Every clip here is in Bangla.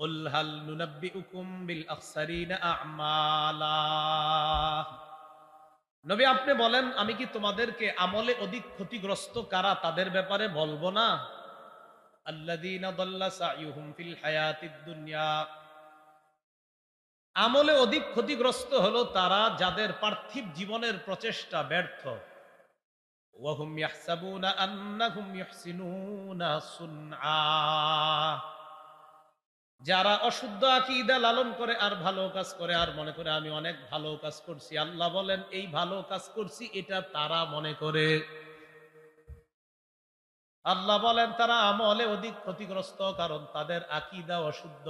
কুল হাল নুনাব্বিউকুম বিল আখসারিনা আমালা। নবী আপনি বলেন, আমি কি তোমাদেরকে আমলে অধিক ক্ষতিগ্রস্ত কারা তাদের ব্যাপারে বলবো না? আল্লাযীনা দাল্লা সাইয়ুহুম ফিল হায়াতিদ দুনিয়া, আমলে অধিক ক্ষতিগ্রস্ত হলো তারা যাদের পার্থিব জীবনের প্রচেষ্টা ব্যর্থ। ওয়াহুম ইয়াহসাবুনা আন্নাহুম ইউহসিনুনা সুনআ, যারা অশুদ্ধ আকীদা লালন করে আর ভালো কাজ করে আর মনে করে আমি অনেক ভালো কাজ করছি। আল্লাহ বলেন এই ভালো কাজ করছি এটা তারা মনে করে। আল্লাহ বলেন তারা আমলে অধিক ক্ষতিগ্রস্ত কারণ তাদের আকীদা অশুদ্ধ।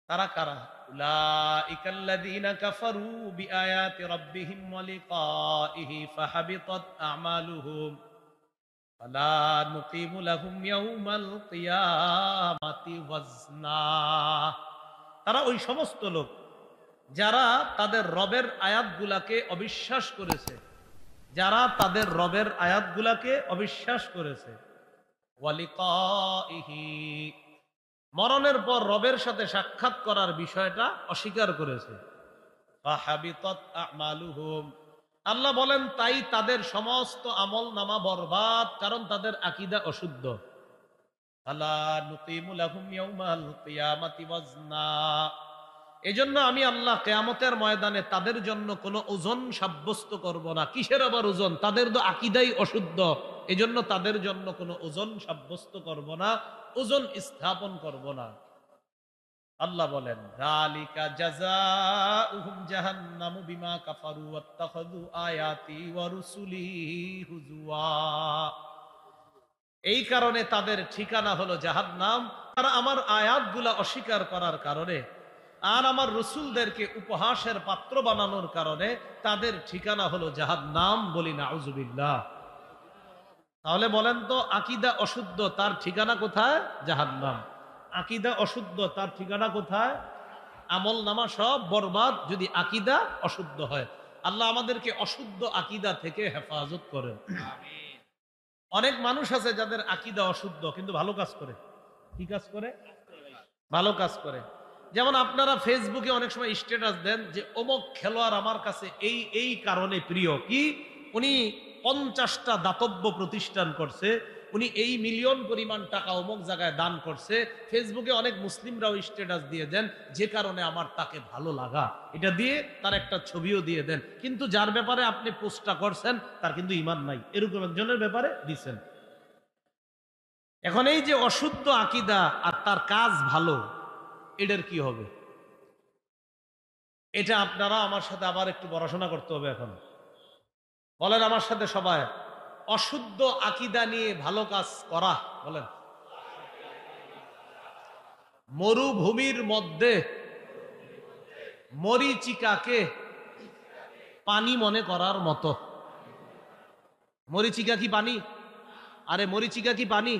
তারা কারা? উলাইকাল্লাযীনা কাফারু বিআয়াতি রাব্বিহিম ওয়া লিকাইহি ফাহাবিতাত আমালুহুম ফালা নুকিমু লাহুম ইয়াউমাল কিয়ামাতি ওয়াজনা। তারা ওই সমস্ত লোক যারা তাদের রবের আয়াতগুলাকে অবিশ্বাস করেছে, যারা তাদের রবের আয়াতগুলাকে অবিশ্বাস করেছে। ওয়া লিকাইহি, মরণের পর রবের সাথে সাক্ষাৎ করার বিষয়টা অস্বীকার করেছে। ফাহাবিতাত আমালুহুম, আল্লাহ বলেন তাই তাদের সমস্ত আমল নামা বরবাদ, কারণ তাদের আকীদা অশুদ্ধ। ফালা নুকিমু লাহুম ইয়াউমাল কিয়ামাতি ওয়াজনা, এজন্য আমি আল্লাহ কিয়ামতের ময়দানে তাদের জন্য কোনো ওজন সাব্যস্ত করব না। কিসের আবার ওজন? তাদের তো আকীদাই অশুদ্ধ, এজন্য তাদের জন্য কোনো ওজন সাব্যস্ত করব না, ওজন স্থাপন করব না। আল্লাহ বলেন যালিকা জাযাউহুম জাহান্নামু বিমা কাফারু ওয়াত্তাখাযু আয়াতি ওয়া রুসুলি হুজুয়া, এই কারণে তাদের ঠিকানা হলো জাহান্নাম। তারা আমার আয়াতগুলা অস্বীকার করার কারণে আর আমার রসুলদেরকে উপহাসের পাত্র বানানোর কারণে তাদের ঠিকানা হলো জাহান্নাম। বলি নাউজুবিল্লাহ। তাহলে বলেন তো, আকীদা অশুদ্ধ তার ঠিকানা কোথায়? জাহান্নাম। আকীদা অশুদ্ধ তার ঠিকানা কোথায়? আমল নামা সব বরবাদ যদি আকীদা অশুদ্ধ হয়। আল্লাহ আমাদেরকে অশুদ্ধ আকীদা থেকে হেফাজত করেন। অনেক মানুষ আছে যাদের আকীদা অশুদ্ধ কিন্তু ভালো কাজ করে। কি কাজ করে? ভালো কাজ করে। যেমন আপনারা ফেসবুকে অনেক সময় স্ট্যাটাস দেন যে অমুক খেলোয়াড় আমার কাছে এই এই কারণে প্রিয়। কি? উনি 50টা দাতব্য প্রতিষ্ঠান করছে, উনি এই মিলিয়ন পরিমাণ টাকা অমুক জায়গায় দান করছে। ফেসবুকে অনেক মুসলিমরাও স্ট্যাটাস দিয়ে দেন যে কারণে আমার তাকে ভালো লাগা, এটা দিয়ে তার একটা ছবিও দিয়ে দেন। কিন্তু যার ব্যাপারে আপনি পোস্টটা করছেন তার কিন্তু ঈমান নাই, এরকম একজনের ব্যাপারে দিছেন। এখন এই যে অশুদ্ধ আকীদা আর তার কাজ ভালো, এটার কি হবে? এটা আপনারা আমার সাথে আবার একটু পড়াশোনা করতে হবে। এখন বলেন আমার সাথে সবাই, অশুদ্ধ আকীদা নিয়ে ভালো কাজ করা। বলেন, মরুভূমির মধ্যে মরিচিকাকে পানি মনে করার মতো। মরিচিকা কি পানি? আরে মরিচিকা কি পানি?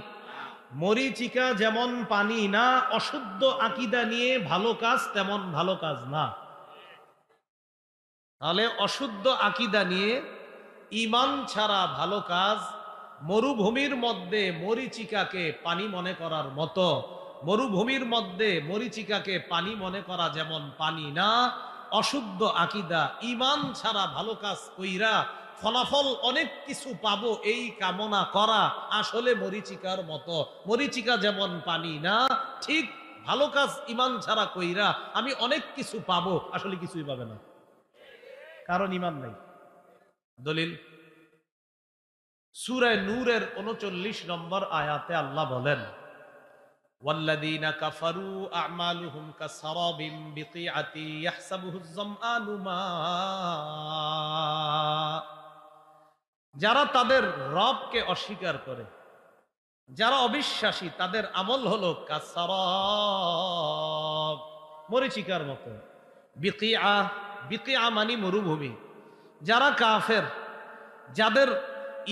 মরিচিকা যেমন পানি না, অশুদ্ধ আকীদা নিয়ে ভালো কাজ তেমন ভালো কাজ না। তাহলে অশুদ্ধ আকীদা নিয়ে ঈমান ছাড়া ভালো কাজ মরুভূমির মধ্যে মরিচিকাকে পানি মনে করার মতো। মরুভূমির মধ্যে মরিচিকাকে পানি মনে করা যেমন পানি না, অশুদ্ধ আকীদা ঈমান ছাড়া ভালো কাজ কইরা ফলাফল অনেক কিছু পাবো এই কামনা করা আসলে মরিচিকার মতো। মরিচিকা যেমন পানি না, ঠিক ভালো কাজ ঈমান ছাড়া কইরা আমি অনেক কিছু পাবো, আসলে কিছুই পাবে না, কারণ ঈমান নাই। দলিল সূরা নূরের ৩৯ নম্বর আয়াতে আল্লাহ বলেন ওয়াল্লাযীনা কাফারু আ'মালুহুম কাসারাবিন বিকিআতি ইয়াহসাবুহুজ যামআনু মা, যারা তাদের রবকে অস্বীকার করে, যারা অবিশ্বাসী, তাদের আমল হলো কাসারাব, মরিচিকার মতো। বিকিআ, বিকিআ মানে মরুভূমি। যারা কাফের, যাদের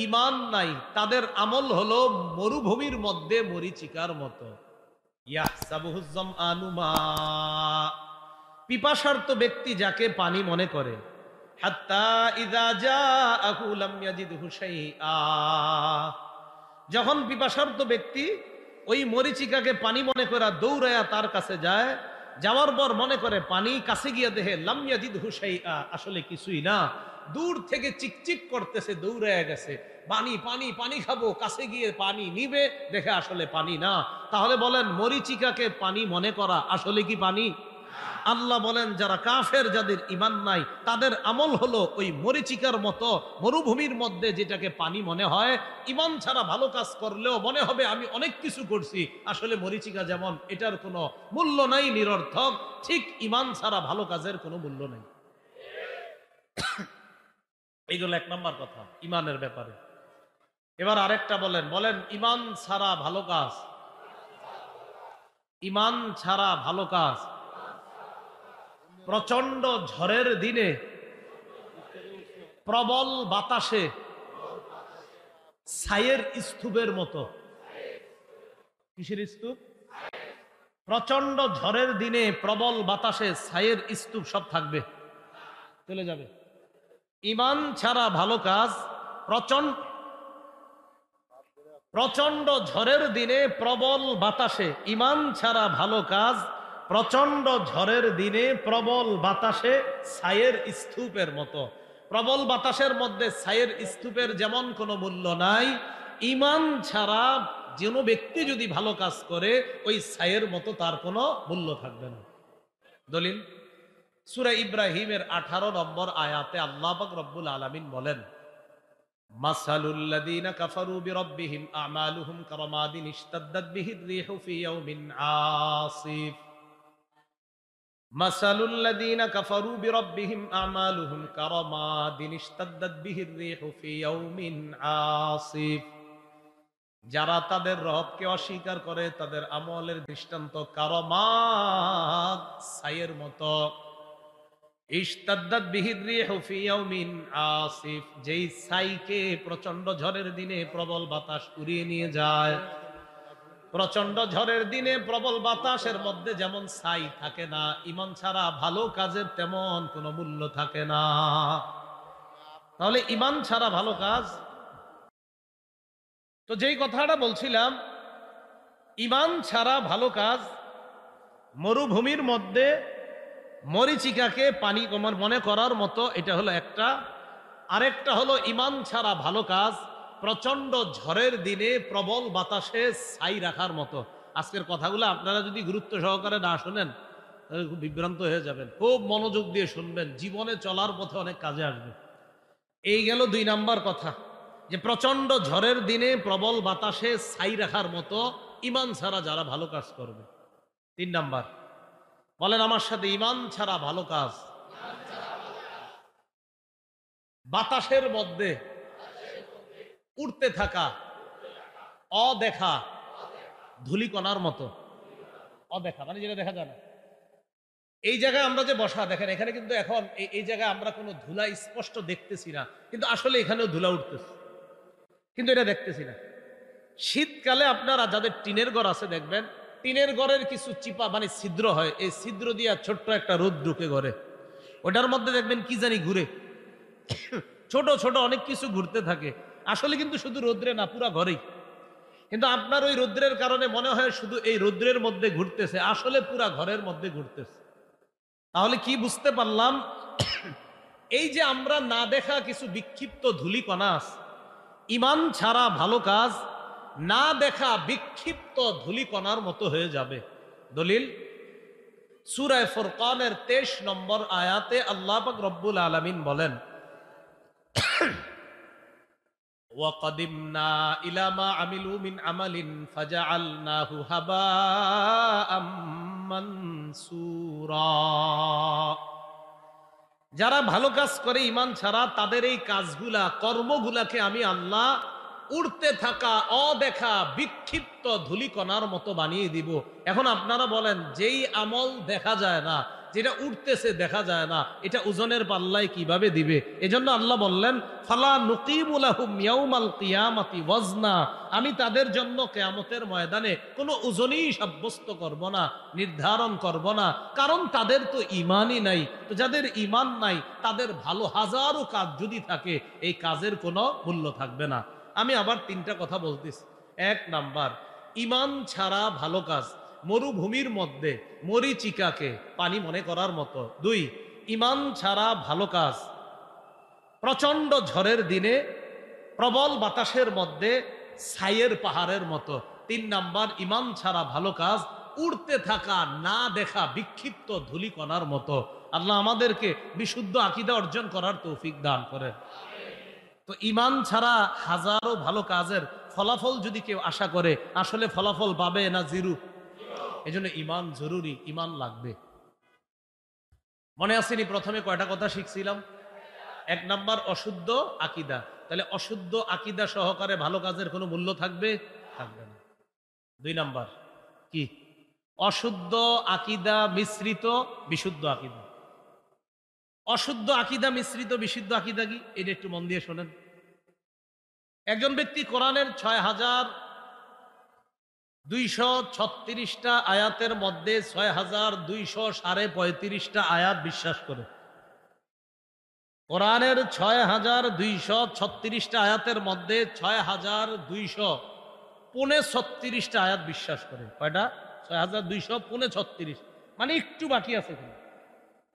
ঈমান নাই, তাদের আমল হলো মরুভূমির মধ্যে মরিচিকার মতো। ইয়াহসাবুহুজ যামআনু মা, পিপাসার্ত ব্যক্তি যাকে পানি মনে করে, হাত্তা ইযা জাআহু লাম ইয়াজিদহু শাইআ, যখন পিপাসার্ত ব্যক্তি ওই মরিচিকাকে পানি মনে করে দৌড়ায়া তার কাছে যায়, যাওয়ার পর মনে করে পানি, কাছে গিয়ে দেখে লাম ইয়াজিদহু শাইআ, আসলে কিছুই না, দূর থেকে চিকচিক করতেছে, দৌড়ায়া গেছে, পানি পানি পানি খাবো, কাছে গিয়ে পানি নিবে, দেখে আসলে পানি না। তাহলে বলেন মরিচিকাকে পানি মনে করা আসলে কি পানি? আল্লাহ বলেন যারা কাফের, যাদের ইমান নাই, তাদের আমল হলো ওই মরিচিকার মতো, মরুভূমির মধ্যে যেটাকে পানি মনে হয়। ইমান ছাড়া ভালো কাজ করলেও মনে হবে আমি অনেক কিছু করছি, আসলে মরিচিকা যেমন, এটার কোনো মূল্য নাই, নিরর্থক। ঠিক ইমান ছাড়া ভালো কাজের কোনো মূল্য নেই। এইগুলো এক নম্বর কথা ইমানের ব্যাপারে। এবার আরেকটা বলেন, বলেন ইমান ছাড়া ভালো কাজ, ইমান ছাড়া ভালো কাজ প্রচন্ড ঝড়ের দিনে, প্রবল বাতাসে, ছাইয়ের স্তূপের মতো। কিসের স্তূপ? প্রচন্ড ঝড়ের দিনে, প্রবল বাতাসে, ছাইয়ের স্তূপ সব থাকবে, চলে যাবে। ইমান ছাড়া ভালো কাজ প্রচন্ড ঝড়ের দিনে, প্রবল বাতাসে, ইমান ছাড়া ভালো কাজ প্রচন্ড ঝড়ের দিনে, প্রবল বাতাসে, ছাইয়ের স্তূপের মতো। প্রবল বাতাসের মধ্যে ছাইয়ের স্তূপের যেমন কোনো মূল্য নাই, ইমান ছাড়া যেন ব্যক্তি যদি ভালো কাজ করে ওই ছাইয়ের মতো তার কোনো মূল্য থাকবে না। দলিল সূরা ইব্রাহিমের 18 নম্বর আয়াতে আল্লাহ পাক রব্বুল আলামিন বলেন, মাসালুল্লাযীনা কাফারু বিরাব্বিহিম আমালুহুম কারামাদিন ইশতাদ্দাত বিহির রিহু ফি ইয়াউমিন আসিফ। মাসালুল্লাযীনা কাফারু বিরাব্বিহিম আমালুহুম কারামাদিন ইশতাদ্দাত বিহির রিহু ফি ইয়াউমিন আসিফ। যারা তাদের রবকে অস্বীকার করে তাদের আমলের দৃষ্টান্ত কারামাদ, ছাইয়ের মতো। ইশতাদ্দাত বিহির রিহু ফি ইয়াউমিন আসিফ, যেই ছাইকে প্রচন্ড ঝড়ের দিনে প্রবল বাতাস উড়িয়ে নিয়ে যায়। প্রচন্ড ঝড়ের দিনে প্রবল বাতাসের মধ্যে যেমন ছাই থাকে না, ইমান ছাড়া ভালো কাজের তেমন কোনো মূল্য থাকে না। তাহলে ইমান ছাড়া ভালো কাজ। তো যেই কথাটা বলছিলাম, ইমান ছাড়া ভালো কাজ, মরুভূমির মধ্যে মরিচিকাকে পানি মনে করার মতো, এটা হলো একটা। আরেকটা হলো ইমান ছাড়া ভালো কাজ প্রচন্ড ঝড়ের দিনে প্রবল বাতাসে ছাই রাখার মতো। আজকের কথাগুলো আপনারা যদি গুরুত্ব সহকারে না শোনেন তাহলে খুব বিভ্রান্ত হয়ে যাবেন। খুব মনোযোগ দিয়ে শুনবেন, জীবনে চলার পথে অনেক কাজে আসবে। এই গেল 2 নাম্বার কথা, যে প্রচন্ড ঝড়ের দিনে প্রবল বাতাসে ছাই রাখার মতো ইমান ছাড়া যারা ভালো কাজ করবে। 3 নাম্বার, বলেন আমার সাথে, ইমান ছাড়া ভালো কাজ বাতাসের মধ্যে উড়তে থাকা অদেখা ধূলিকণার মতো। অদেখা মানে যেটা দেখা যায় না। এই জায়গায় আমরা যে বসা, দেখেন এখানে কিন্তু এখন এই জায়গায় আমরা কোনো ধুলা স্পষ্ট দেখতেছি না, কিন্তু আসলে এখানেও ধুলা উঠতেছে, কিন্তু এটা দেখতেছি না। শীতকালে আপনারা যাদের টিনের ঘর আছে দেখবেন, টিনের ঘরের কিছু চিপা মানে ছিদ্র হয়, এই ছিদ্র দিয়া ছোট্ট একটা রোদ ঢুকে ঘরে, ওটার মধ্যে দেখবেন কি জানি ঘুরে, ছোট ছোট অনেক কিছু ঘুরতে থাকে। আসলে কিন্তু শুধু রৌদ্রে না, পুরা ঘরেই। কিন্তু আপনার ওই রৌদ্রের কারণে মনে হয় শুধু এই রৌদ্রের মধ্যে ঘুরতেছে, আসলে পুরা ঘরের মধ্যে ঘুরতেছে। তাহলে কি বুঝতে পারলাম? এই যে আমরা না দেখা কিছু বিক্ষিপ্ত ধূলিকণা আছে, ইমান ছাড়া ভালো কাজ না দেখা বিক্ষিপ্ত ধূলিকণার মতো হয়ে যাবে। দলিল সূরা ফুরকানের 23 নম্বর আয়াতে আল্লাহ পাক রব্বুল আলামিন বলেন, ওয়াকাদিমনা ইলা মা আমিলু মিন আমালিন ফাজআলনাহু হাবাআম মানসুরা। যারা ভালো কাজ করে ইমান ছাড়া, তাদের এই কাজগুলা, কর্মগুলাকে আমি আল্লাহ উড়তে থাকা অদেখা বিক্ষিপ্ত ধূলিকণার মতো বানিয়ে দিব। এখন আপনারা বলেন, যেই আমল দেখা যায় না, যেটা উঠতেছে দেখা যায় না, এটা ওজনের পাল্লায় কিভাবে দিবে? এজন্য আল্লাহ বললেন, ফালা নুকিমু লাহুম ইয়াউমাল কিয়ামাতি ওয়াজনা, আমি তাদের জন্য কিয়ামতের ময়দানে কোনো ওজনই সাব্যস্ত করব না, নির্ধারণ করব না, কারণ তাদের তো ঈমানই নাই। তো যাদের ঈমান নাই, তাদের ভালো হাজারো কাজ যদি থাকে, এই কাজের কোনো মূল্য থাকবে না। আমি আবার 3টা কথা বলতেছি। 1 নাম্বার, ইমান ছাড়া ভালো কাজ মরুভূমির মধ্যে মরিচিকাকে পানি মনে করার মতো। 2, ইমান ছাড়া ভালো কাজ প্রচন্ড ঝড়ের দিনে প্রবল বাতাসের মধ্যে ছাইয়ের পাহাড়ের মতো। 3 নাম্বার, ইমান ছাড়া ভালো কাজ উড়তে থাকা না দেখা বিক্ষিপ্ত ধূলিকণার মতো। আল্লাহ আমাদেরকে বিশুদ্ধ আকীদা অর্জন করার তৌফিক দান করেন। তো ইমান ছাড়া হাজারো ভালো কাজের ফলাফল যদি কেউ আশা করে, আসলে ফলাফল পাবে না জিরো। এজন্য ইমান জরুরি, ইমান লাগবে। মনে আসেনি প্রথমে কয়টা কথা শিখছিলাম? 1 নাম্বার অশুদ্ধ আকীদা। তাহলে অশুদ্ধ আকীদা সহকারে ভালো কাজের কোনো মূল্য থাকবে? থাকবে না। 2 নাম্বার কি? অশুদ্ধ আকীদা মিশ্রিত বিশুদ্ধ আকীদা। অশুদ্ধ আকীদা মিশ্রিত বিশুদ্ধ আকীদা কি? এটা একটু মন দিয়ে শোনেন। একজন ব্যক্তি কোরআনের 6236টা আয়াতের মধ্যে 6235টা আয়াত বিশ্বাস করে। কোরআনের 6236টা আয়াতের মধ্যে 6235টা আয়াত বিশ্বাস করে। কয়টা? 6235, মানে একটু বাকি আছে।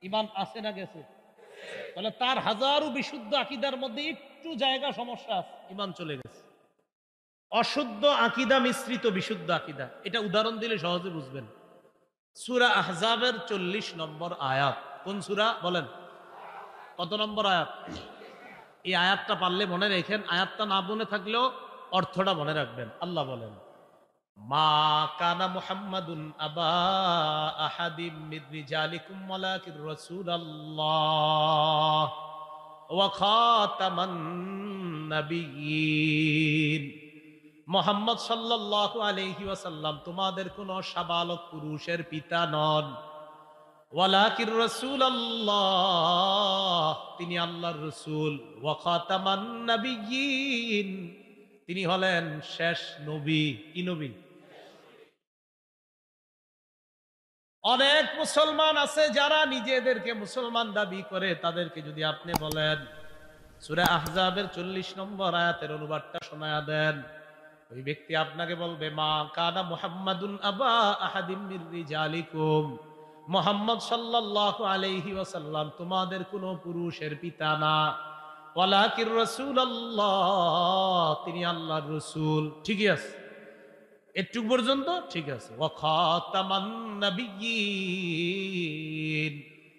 ইমান আছে না গেছে? তাহলে তার হাজারো বিশুদ্ধ আকীদার মধ্যে একটু জায়গা সমস্যা আছে, ইমান চলে গেছে। অশুদ্ধ আকীদা মিশ্রিত বিশুদ্ধ আকীদা, এটা উদাহরণ দিলে সহজে বুঝবেন। সূরা আহজাবের 40 নম্বর আয়াত। কোন সূরা বলেন? কত নম্বর আয়াত? এই আয়াতটা পারলে মনে রেখেন, আয়াতটা না মনে থাকলেও অর্থটা মনে রাখবেন। আল্লাহ বলেন, মা কানা মুহাম্মাদুন আবা আহাদিম মির রিজালিকুম ওয়ালাকির রাসূলুল্লাহ ওয়া খাতামান নাবিয়্যিন। মুহাম্মদ সাল্লাল্লাহু আলাইহি ওয়াসাল্লাম তোমাদের কোন সাবালক পুরুষের পিতা নন। ওয়ালাকির রাসূলুল্লাহ, তিনি আল্লাহর রাসূল। ওয়া খাতামান নাবিয়্যিন, তিনি হলেন শেষ নবী। কি নবী? অনেক মুসলমান আছে যারা নিজেদেরকে মুসলমান দাবি করে, তাদেরকে যদি আপনি বলেন সূরা আহজাবের 40 নম্বর আয়াতের অনুবাদটা শোনায়া দেন, ওই ব্যক্তি আপনাকে বলবে, মা কানা মুহাম্মাদুন আবা আহাদিম মির রিজালিকুম, মুহাম্মদ সাল্লাল্লাহু আলাইহি ওয়াসাল্লাম তোমাদের কোন পুরুষের পিতা না। ওয়ালাকির রাসূলুল্লাহ, তিনি আল্লাহর রাসূল। ঠিকই আছে, এটুক পর্যন্ত ঠিক আছে। ওয়া খাতামান নাবিয়্যিন,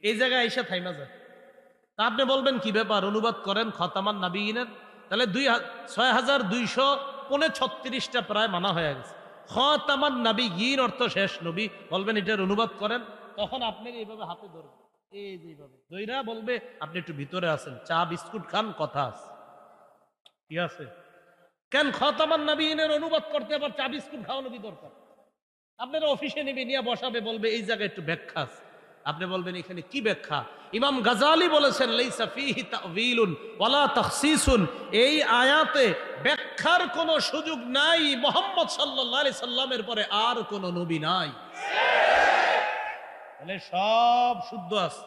এই জায়গায় এসে থাইমা যায়। তা আপনি বলবেন কি ব্যাপার, অনুবাদ করেন খাতামান নাবিয়্যিনের। তাহলে 6236টা প্রায় মানা হয়ে গেছে। খাতামান নাবিয়্যিন অর্থ শেষ নবী। বলবেন এটার অনুবাদ করেন, তখন আপনি এইভাবে হাতে ধরবেন, এই যেভাবে দইরা বলবে আপনি একটু ভিতরে আছেন, চা বিস্কুট খান, কথা আছে। কি আছে? কেন খাতামান নাবিয়্যিনের অনুবাদ করতে আবার চা বিস্কুট খাওয়ানো কি দরকার? আপনারা অফিসে নেবে নিয়ে বসাবে, বলবে এই জায়গায় একটু ব্যাখ্যা আছে। আপনি বলবেন এখানে কি ব্যাখ্যা? ইমাম গাজালি বলেছেন, লাইসা ফীহি তা'ওয়ীলুন ওয়ালা তাখসিসুন, এই আয়াতে ব্যাখ্যার কোনো সুযোগ নাই। মুহাম্মদ সাল্লাল্লাহু আলাইহি সাল্লামের পরে আর কোনো নবী নাই। তাহলে সব শুদ্ধ আছে।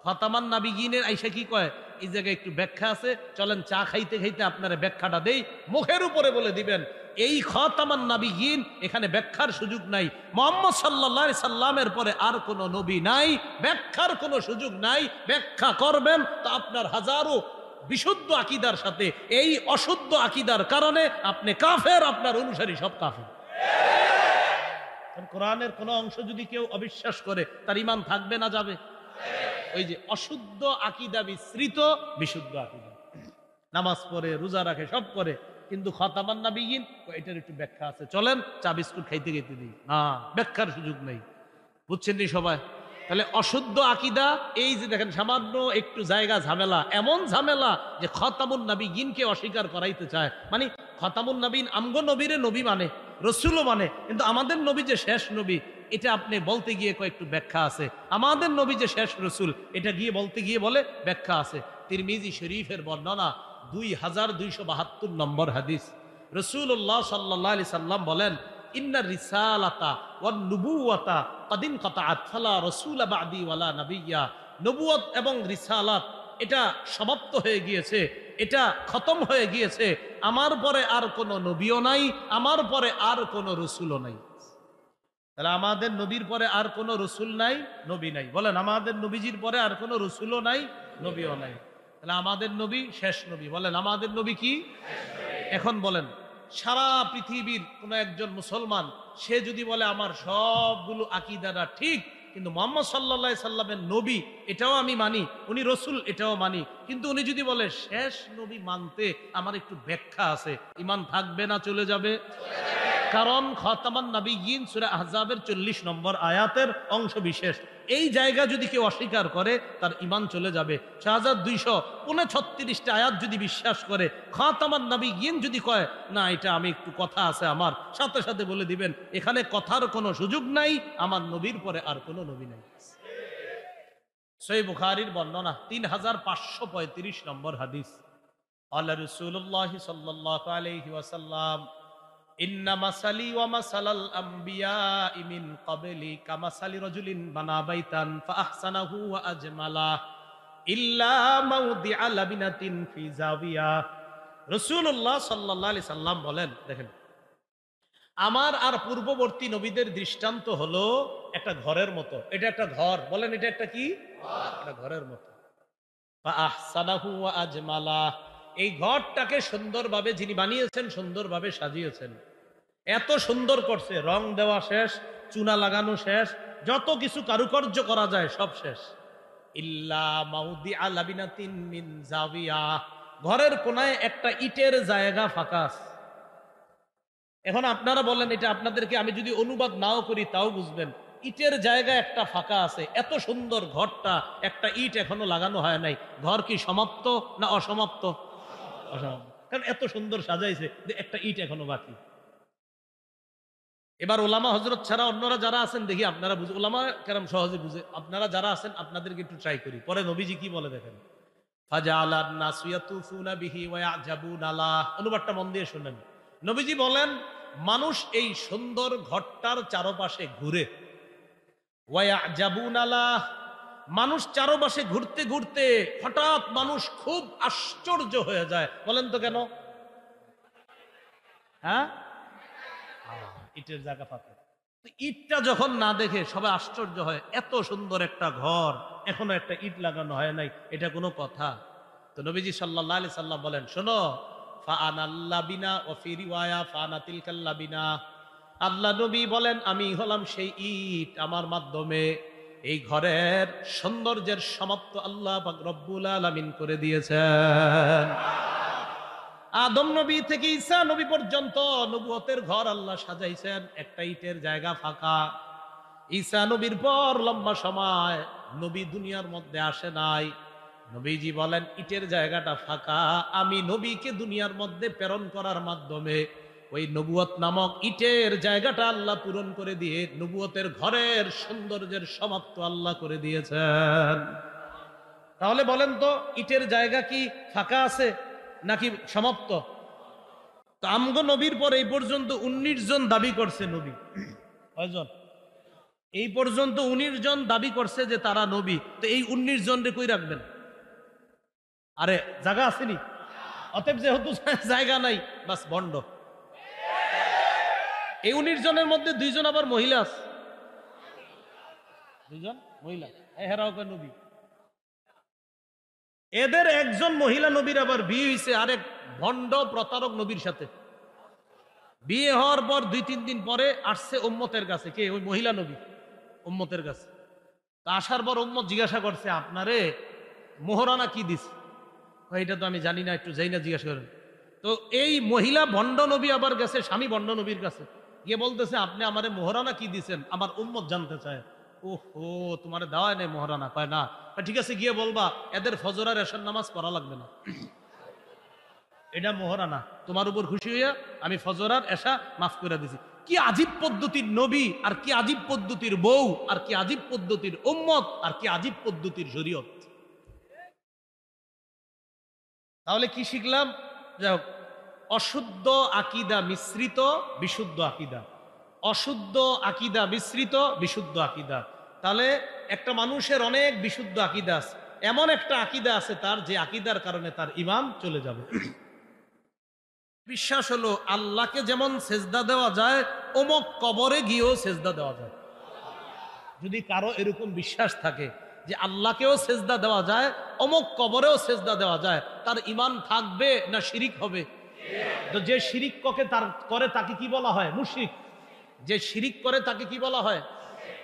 খাতামান নাবিয়্যিনের আইসা কি কয়, এই জায়গায় একটু ব্যাখ্যা আছে, চলেন চা খাইতে খাইতে আপনারা ব্যাখ্যাটা দেই, মুখের উপরে বলে দিবেন এই খাতামান নাবিয়্যিন, এখানে ব্যাখ্যার সুযোগ নাই। মুহাম্মদ সাল্লাল্লাহু আলাইহি সাল্লামের পরে আর কোনো নবী নাই, ব্যাখ্যার কোনো সুযোগ নাই। ব্যাখ্যা করবেন তো আপনার হাজারো বিশুদ্ধ আকীদার সাথে এই অশুদ্ধ আকীদার কারণে আপনি কাফের, আপনার অনুসারী সব কাফের। কোরআনের কোন অংশ যদি কেউ অবিশ্বাস করে, তার ঈমান থাকবে না যাবে? ওই যে অশুদ্ধ আকীদা মিশ্রিত বিশুদ্ধ আকীদা, নামাজ পড়ে, রোজা রাখে, সব করে, কিন্তু খাতামান নাবিয়্যিন এটার একটু ব্যাখ্যা আছে, চলেন চা বিস্কুট খাইতে খাইতে দিই না, ব্যাখ্যার সুযোগ নেই। বুঝছেন নি সবাই? তাহলে অশুদ্ধ আকীদা, এই যে দেখেন সামান্য একটু জায়গা ঝামেলা, এমন ঝামেলা যে খাতামুন নাবিয়্যিনকে অস্বীকার করাইতে চায়। মানে খাতামুন নাবিয়্যিন আমগো নবীরে নবী মানে, রসুলও মানে, কিন্তু আমাদের নবী যে শেষ নবী, এটা আপনি বলতে গিয়ে কয়েকটু ব্যাখ্যা আছে। আমাদের নবী যে শেষ রসুল, এটা গিয়ে বলতে গিয়ে বলে ব্যাখ্যা আছে। তিরমিজি শরীফের বর্ণনা 2272 নম্বর হাদিস। রাসূলুল্লাহ সাল্লাল্লাহু আলাইহি সাল্লাম বলেন, ইন্নার রিসালাতা ওয়ান নুবুওয়াতা ক্বাদ ইনকাতাআত ফালা রাসূলা বা'দি ওয়ালা নাবিয়্যা। নবুয়ত এবং রিসালাত এটা সমাপ্ত হয়ে গিয়েছে, এটা খতম হয়ে গিয়েছে, আমার পরে আর কোনো নবীও নাই, আমার পরে আর কোনো রসুলও নাই। তাহলে আমাদের নবীর পরে আর কোনো রসুল নাই, নবী নাই। বলেন, আমাদের নবীজির পরে আর কোনো রসুলও নাই, নবীও নাই। তাহলে আমাদের নবী শেষ নবী। বলেন, আমাদের নবী কি? এখন বলেন, সারা পৃথিবীর কোন একজন মুসলমান সে যদি বলে আমার সবগুলো আকীদাটা ঠিক, কিন্তু মুহাম্মদ সাল্লাল্লাহু আলাইহি সাল্লামের নবী এটাও আমি মানি, উনি রসুল এটাও মানি, কিন্তু উনি যদি বলে শেষ নবী মানতে আমার একটু ব্যাখ্যা আছে, ঈমান থাকবে না চলে যাবে? কারণ খাতামান নবিয়্যিন সূরা আহজাবের 40 নম্বর আয়াতের অংশ বিশেষ। এই জায়গা যদি কেউ অস্বীকার করে তার ঈমান চলে যাবে। 6236টা আয়াত যদি বিশ্বাস করে, খাতামান নবিয়্যিন যদি কয় না এটা আমি একটু কথা আছে আমার, সাথে সাথে বলে দিবেন এখানে কথার কোনো সুযোগ নাই, আমার নবীর পরে আর কোনো নবী নাই। সহিহ বুখারীর বর্ণনা 3535 নম্বর হাদিস। আল্লাহ রাসূলুল্লাহ সাল্লাল্লাহু আলাইহি ওয়াসাল্লাম ইন্না মাসালি ওয়া মাসালাল আমবিয়াই মিন ক্বাবলি কামাসালি রাজুলিন বানা বাইতান ফাআহসানাহু ওয়া আজমালা ইল্লা মাউদিআ লাবিনাতিন ফি জাবিয়া। রাসূলুল্লাহ সাল্লাল্লাহু আলাইহি সাল্লাম বলেন, দেখেন, আমার আর পূর্ববর্তী নবীদের দৃষ্টান্ত হলো একটা ঘরের মতো। এটা একটা ঘর, বলেন এটা একটা কি? একটা ঘরের মতো। ফাআহসানাহু ওয়া আজমালা, এই ঘরটাকে সুন্দরভাবে যিনি বানিয়েছেন, সুন্দরভাবে সাজিয়েছেন, এত সুন্দর করছে, রং দেওয়া শেষ, চুনা লাগানো শেষ, যত কিছু কারুকার্য করা যায় সব শেষ। ইল্লা মাউদিআ লাবিনাতিন মিন জাবিয়া, ঘরের কোনায় একটা ইটের জায়গা ফাঁকা আছে। এখন আপনারা বলেন, এটা আপনাদেরকে আমি যদি অনুবাদ নাও করি তাও বুঝবেন, ইটের জায়গা একটা ফাঁকা আছে, এত সুন্দর ঘরটা, একটা ইট এখনো লাগানো হয় নাই, ঘর কি সমাপ্ত না অসমাপ্ত? কারণ এত সুন্দর সাজাইছে যে একটা ইট এখনো বাকি। এবার ওলামা হযরত ছাড়া অন্যরা যারা আছেন দেখি আপনারা বুঝে, ওলামা কেরাম সহজে বুঝে, আপনারা যারা আছেন আপনাদেরকে একটু ট্রাই করি। পরে নবীজি কি বলে দেখেন, ফাজাআলান নাসু ইয়াতুফুনা বিহি ওয়া ইয়াজাবুনা লা, অনুবাদটা মন দিয়ে শুনেন। নবীজি বলেন মানুষ এই সুন্দর ঘরটার চারপাশে ঘুরে, ওয়া ইয়াজাবুনা লা, মানুষ চারপাশে ঘুরতে ঘুরতে হঠাৎ মানুষ খুব আশ্চর্য হয়ে যায়। বলেন তো কেন? হ্যাঁ, ইটের জায়গা ফাঁকা। ইটটা যখন না দেখে সবাই আশ্চর্য হয়, এত সুন্দর একটা ঘর এখনো একটা ইট লাগানো হয় নাই, এটা কোনো কথা? তো নবীজি সাল্লাল্লাহু আলাইহি সাল্লাম বলেন, শোনো, ফাআনাল্লাবিনা ওয়া ফি রিওয়ায়া ফাআনাতিলকাল্লাবিনা, আল্লাহ নবী বলেন আমি হলাম সেই ইট, আমার মাধ্যমে এই ঘরের সৌন্দর্যের সমাপ্ত আল্লাহ পাক রব্বুল আলামিন করে দিয়েছেন। আদম নবী থেকে ঈসা নবী পর্যন্ত নবুয়তের ঘর আল্লাহ সাজাইছেন, একটা ইটের জায়গা ফাঁকা। ঈসা নবীর পর লম্বা সময় নবী দুনিয়ার মধ্যে আসে নাই। নবীজি বলেন ইটের জায়গাটা ফাঁকা, আমি নবীকে দুনিয়ার মধ্যে প্রেরণ করার মাধ্যমে ওই নবুয়ত নামক ইটের জায়গাটা আল্লাহ পূরণ করে দিয়ে নবুয়তের ঘরের সৌন্দর্যের সমাপ্ত আল্লাহ করে দিয়েছেন। তাহলে বলেন তো, ইটের জায়গা কি ফাঁকা আছে নাকি সমাপ্ত? তো আমগো নবীর পর এই পর্যন্ত 19 জন দাবি করছে নবী। কয়জন? এই পর্যন্ত 19 জন দাবি করছে যে তারা নবী। তো এই 19 জন রে কই রাখবেন? আরে জায়গা আসেনি, অতএব যেহেতু জায়গা নাই, বাস বন্ড। এই 19 জনের মধ্যে 2 জন আবার মহিলা আছে, 2 জন মহিলা, হেরাও কয় নবী। এদের একজন মহিলা নবীর আবার বিয়ে হয়েছে আরেক ভণ্ড প্রতারক নবীর সাথে। বিয়ে হওয়ার পর 2-3 দিন পরে আসছে উম্মতের কাছে। কে? ওই মহিলা নবী উম্মতের কাছে। তা আসার পর উম্মত জিজ্ঞাসা করছে, আপনারে মোহরানা কি দিস? এটা তো আমি জানি না, একটু যাই না জিজ্ঞাসা করেন। তো এই মহিলা ভণ্ড নবী আবার গেছে স্বামী ভণ্ড নবীর কাছে, গিয়ে বলতেছে আপনি আমারে মোহরানা কি দিছেন, আমার উম্মত জানতে চায়। ওহো, তোমারে দেওয়ায় নেই মোহরানা? কয় না। ঠিক আছে, গিয়ে বলবা এদের ফজর আর এশার নামাজ পড়া লাগবে না, এটা মোহরানা, তোমার উপর খুশি হইয়া আমি ফজর আর এশা মাফ করে দিছি। কি আজীব পদ্ধতির নবী, আর কি আজীব পদ্ধতির বউ, আর কি আজীব পদ্ধতির উম্মত, আর কি আজীব পদ্ধতির শরীয়ত। তাহলে কি শিখলাম? যাই হোক, অশুদ্ধ আকীদা মিশ্রিত বিশুদ্ধ আকীদা, অশুদ্ধ আকীদা মিশ্রিত বিশুদ্ধ আকীদা। তাহলে একটা মানুষের অনেক বিশুদ্ধ আকীদা আছে, এমন একটা আকীদা আছে তার, যে আকীদার কারণে তার ঈমান চলে যাবে। বিশ্বাস হলো আল্লাহকে যেমন সেজদা দেওয়া যায়, অমুক কবরে গিয়েও সেজদা দেওয়া যায়। যদি কারো এরকম বিশ্বাস থাকে যে আল্লাহকেও সেজদা দেওয়া যায়, অমুক কবরেও সেজদা দেওয়া যায়, তার ঈমান থাকবে না শিরিক হবে? তো যে শিরিক করে তাকে কি বলা হয়? মুশরিক। যে শিরিক করে তাকে কি বলা হয়?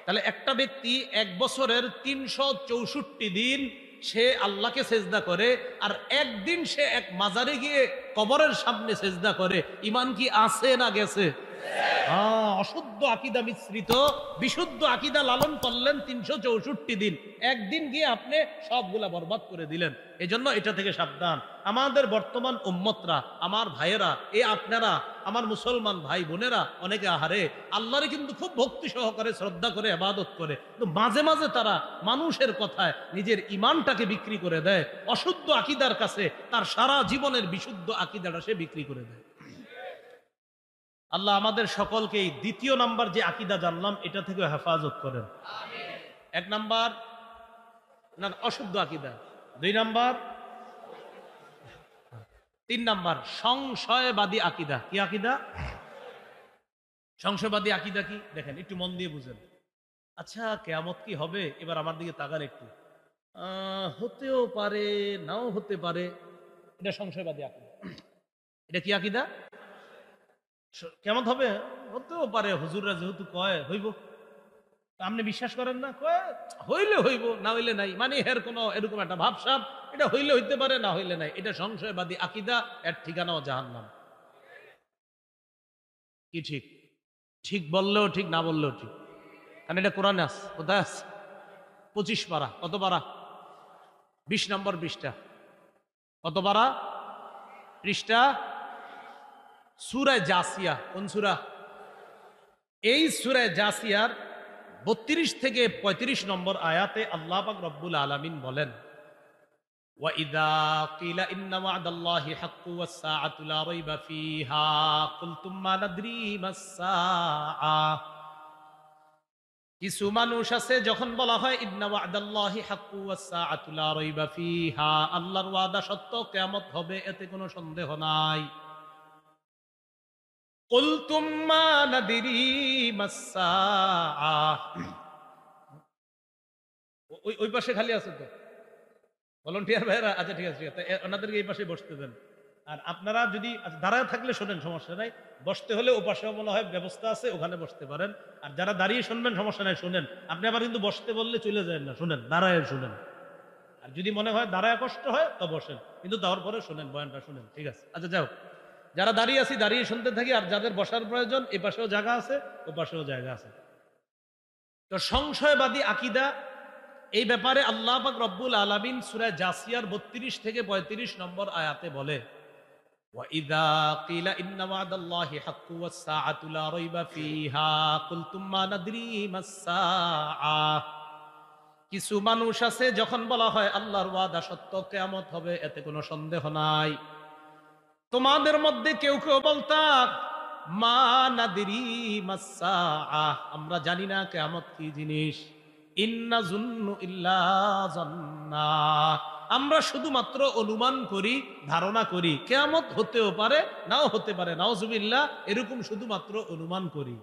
তাহলে একটা ব্যক্তি 1 বছরের 364 দিন সে আল্লাহকে সেজদা করে, আর একদিন সে এক মাজারে গিয়ে কবরের সামনে সেজদা করে, ঈমান কি আছে না গেছে? অশুদ্ধ আকীদা মিশ্রিত বিশুদ্ধ আকীদা লালন করলেন 364 দিন, একদিন গিয়ে আপনি সবগুলা বরবাদ করে দিলেন। এজন্য এটা থেকে সাবধান। আমাদের বর্তমান উম্মতরা, আমার ভাইয়েরা, আপনারা আমার মুসলমান ভাই বোনেরা, অনেকে আহারে আল্লাহরে কিন্তু খুব ভক্তি সহকারে শ্রদ্ধা করে ইবাদত করে, কিন্তু মাঝে মাঝে তারা মানুষের কথায় নিজের ঈমানটাকে বিক্রি করে দেয়। অশুদ্ধ আকীদার কাছে তার সারা জীবনের বিশুদ্ধ আকীদাটা সে বিক্রি করে দেয়। আল্লাহ আমাদের সকলকে এই 2য় নাম্বার যে আকীদা জানলাম এটা থেকে হেফাজত করেন। 1 নাম্বার না অশুদ্ধ আকীদা, 2 নাম্বার, 3 নাম্বার সংশয়বাদী আকীদা। কি আকীদা? সংশয়বাদী আকীদা কি? দেখেন একটু মন দিয়ে বুঝেন। আচ্ছা, কিয়ামত কি হবে? এবার আমার দিকে তাকান একটু। হতেও পারে, নাও হতে পারে। এটা সংশয়বাদী আকীদা। এটা কি আকীদা? কেমন হবে? হতেও পারে, হুজুররা যেহেতু কয় হইব। আপনি বিশ্বাস করেন না? কয় হইলে হইব, না হইলে নাই, মানে এর কোনো এরকম একটা ভাবসাব, এটা হইলে হইতে পারে, না হইলে নাই। এটা সংশয়বাদী আকীদা, এর ঠিকানাও জাহান্নাম। কি ঠিক? ঠিক বললেও ঠিক, না বললেও ঠিক, কারণ এটা কোরআনে আছে। কোথায় আছে? 25 পারা। কত পারা? 20 নম্বর পৃষ্ঠা। কত পারা? পৃষ্ঠা সূরা জাসিয়া। কোন সূরা? এই সূরা জাসিয়ার 32 থেকে 35 নম্বর আয়াতে আল্লাহ পাক রব্বুল আলামিন বলেন, ওয়া ইযা কিলা ইন্না ওয়া'দাল্লাহি হাক্কুন ওয়াস সাআতু লা রাইবা ফিহা কুলতুম মা নাদরি মাস সাআ। কিছু মানুষ আছে যখন বলা হয় ইন্না ওয়া'দাল্লাহি হাক্কুন ওয়াস সাআতু লা রাইবা ফিহা, আল্লাহর ওয়াদা সত্য, কিয়ামত হবে, এতে কোনো সন্দেহ নাই। কুলতুম মা নাদরি মাস সাআ। ওই পাশে খালি আছে তো ভলান্টিয়ার ভাইরা? আচ্ছা ঠিক আছে, ওনাদেরকে এই পাশে বসতে দেন। আর আপনারা যদি দাঁড়ায় থাকলে শোনেন, সমস্যা নাই। বসতে হলে ও পাশেও মনে হয় ব্যবস্থা আছে, ওখানে বসতে পারেন। আর যারা দাঁড়িয়ে শুনবেন সমস্যা নাই, শুনেন। আপনি আবার কিন্তু বসতে বললে চলে যায় না, শুনেন, দাঁড়ায় শুনেন। আর যদি মনে হয় দাঁড়ায় কষ্ট হয় তো বসেন, কিন্তু দেওয়ার পরে শুনেন, বয়ানটা শুনেন, ঠিক আছে? আচ্ছা যাও, যারা দাঁড়িয়ে আছি দাঁড়িয়ে শুনতে থাকি, আর যাদের বসার প্রয়োজন এ পাশেও জায়গা আছে, ও পাশেও জায়গা আছে। তো সংশয়বাদী আকীদা, এই ব্যাপারে আল্লাহ পাক রব্বুল আলামিন সূরা জাসিয়ার 32 থেকে 35 নম্বর আয়াতে বলে, ওয়া ইযা কিলা ইন্না ওয়া'দাল্লাহি হাক্কুন ওয়াস সাআতু লা রাইবা ফিহা কুলতুম মা নাদরি মাস সাআ। কিছু মানুষ আছে যখন বলা হয় আল্লাহর ওয়াদা সত্য, কিয়ামত হবে, এতে কোনো সন্দেহ নাই, তোমাদের মধ্যে কেউ কেউ বলতা মা নাদরি মাস সাআ, আমরা জানি না কিয়ামত কি জিনিস। ইন্না যুন্নু ইল্লা যান্না, আমরা শুধুমাত্র অনুমান করি, ধারণা করি, কিয়ামত হতেও পারে, নাও হতে পারে, নাউজুবিল্লাহ, এরকম শুধুমাত্র অনুমান করি।